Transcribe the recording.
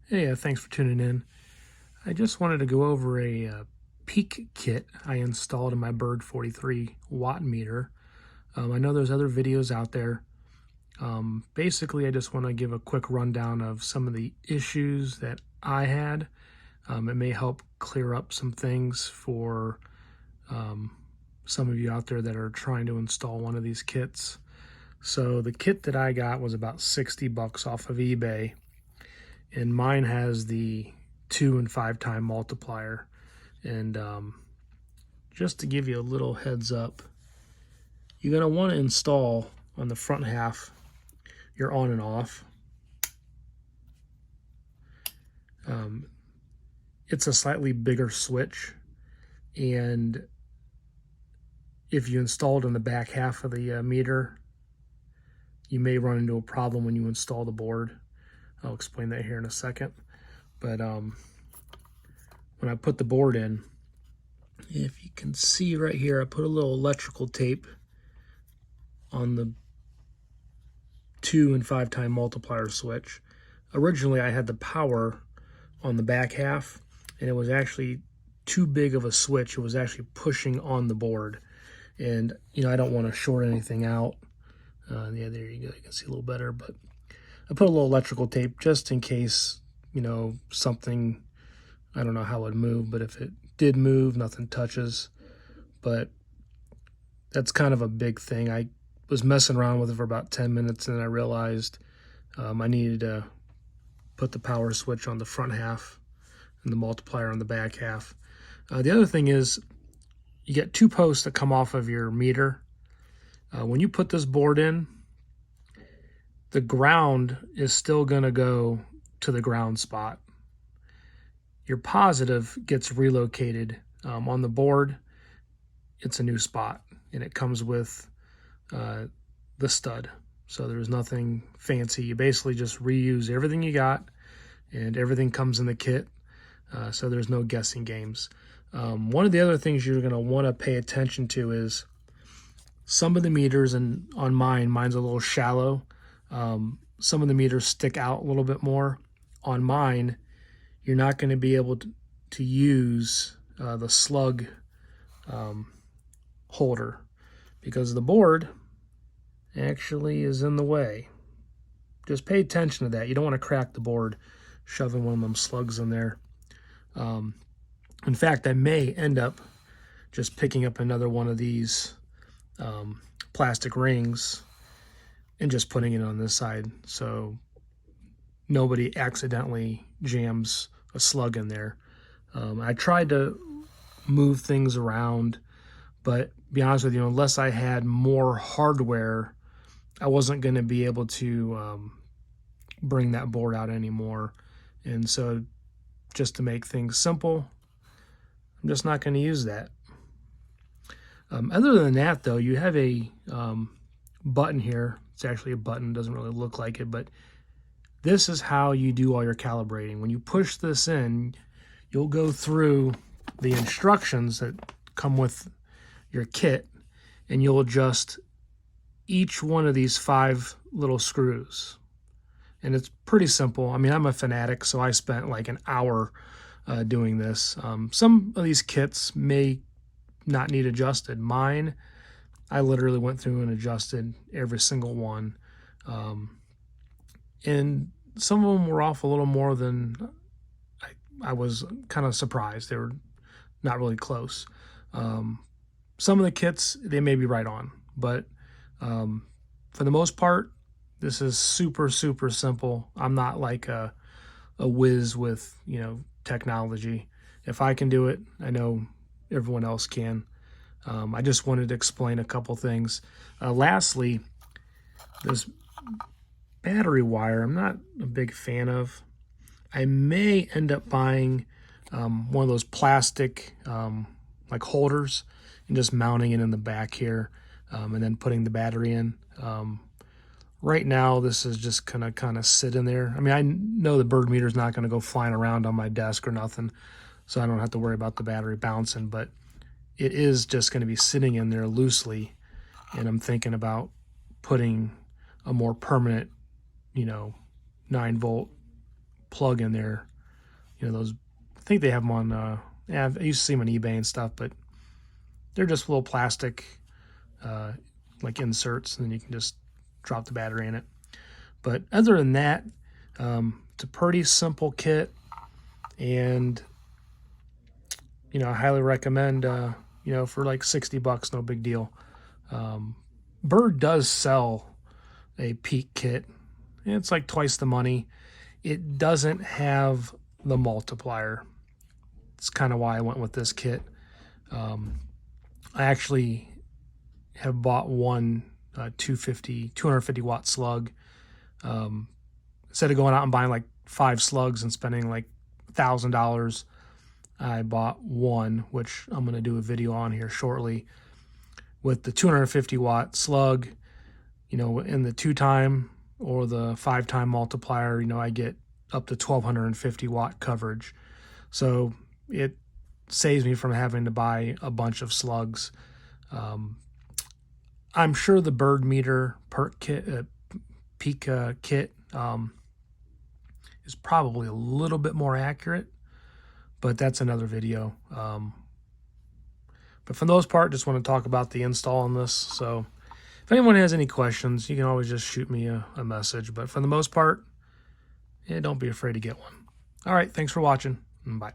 Hey, thanks for tuning in. I just wanted to go over a Peak Kit I installed in my Bird 43 watt meter. I know there's other videos out there. Basically, I just want to give a quick rundown of some of the issues that I had. It may help clear up some things for some of you out there that are trying to install one of these kits. So the kit that I got was about 60 bucks off of eBay, and mine has the 2 and 5 time multiplier. And just to give you a little heads up, you're going to want to install on the front half your on and off. It's a slightly bigger switch, and if you install it on the back half of the meter, you may run into a problem when you install the board. I'll explain that here in a second. But when I put the board in, if you can see right here, I put a little electrical tape on the 2 and 5 time multiplier switch. Originally, I had the power on the back half, and it was actually too big of a switch. It was actually pushing on the board. And, I don't want to short anything out. Yeah, there you go. You can see a little better. But I put a little electrical tape just in case, something, I don't know how it would move, but if it did move, nothing touches. But that's kind of a big thing. I was messing around with it for about 10 minutes, and I realized I needed to put the power switch on the front half and the multiplier on the back half. The other thing is, you get 2 posts that come off of your meter. When you put this board in, the ground is still going to go to the ground spot. Your positive gets relocated. On the board, it's a new spot, and it comes with the stud. So there's nothing fancy. You basically just reuse everything you got, and everything comes in the kit. So there's no guessing games. One of the other things you're going to want to pay attention to is some of the meters, and on mine's a little shallow. Some of the meters stick out a little bit more. On mine, you're not going to be able to use the slug holder because the board actually is in the way. Just pay attention to that. You don't want to crack the board shoving one of them slugs in there. In fact, I may end up just picking up another one of these plastic rings and just putting it on this side so nobody accidentally jams a slug in there. I tried to move things around, but to be honest with you, unless I had more hardware, I wasn't going to be able to bring that board out anymore. And so just to make things simple, I'm just not going to use that. Other than that, though, you have a button here. It's actually a button, doesn't really look like it, but this is how you do all your calibrating. When you push this in, you'll go through the instructions that come with your kit, and you'll adjust each one of these 5 little screws. And it's pretty simple. I mean, I'm a fanatic, so I spent like an hour doing this. Some of these kits may not need adjusted. Mine, I literally went through and adjusted every single one. And some of them were off a little more than I was kind of surprised. They were not really close. Some of the kits, they may be right on, but for the most part, this is super, super simple. I'm not like a whiz with, technology. If I can do it, I know everyone else can. I just wanted to explain a couple things. Lastly, this battery wire, I'm not a big fan of. I may end up buying one of those plastic like holders and just mounting it in the back here, and then putting the battery in. Right now, this is just gonna kind of sit in there. I mean, I know the bird meter is not gonna go flying around on my desk or nothing, so I don't have to worry about the battery bouncing, but it is just gonna be sitting in there loosely, and I'm thinking about putting a more permanent, 9-volt plug in there. You know, those, I think they have them on, yeah, I used to see them on eBay and stuff, but they're just little plastic, like inserts, and then you can just drop the battery in it. But other than that, it's a pretty simple kit, and, you know, I highly recommend, you know, for like 60 bucks, no big deal. Bird does sell a Peak Kit. It's like twice the money. It doesn't have the multiplier. It's kind of why I went with this kit. I actually have bought one 250 watt slug. Instead of going out and buying like 5 slugs and spending like $1,000, I bought one, which I'm going to do a video on here shortly, with the 250 watt slug. You know, in the 2-time or the 5-time multiplier, you know, I get up to 1250 watt coverage. So it saves me from having to buy a bunch of slugs. I'm sure the Bird meter Peak Kit is probably a little bit more accurate, but that's another video. But for the most part, just want to talk about the install on this. So if anyone has any questions, you can always just shoot me a message. But for the most part, yeah, don't be afraid to get one. All right, thanks for watching, and bye.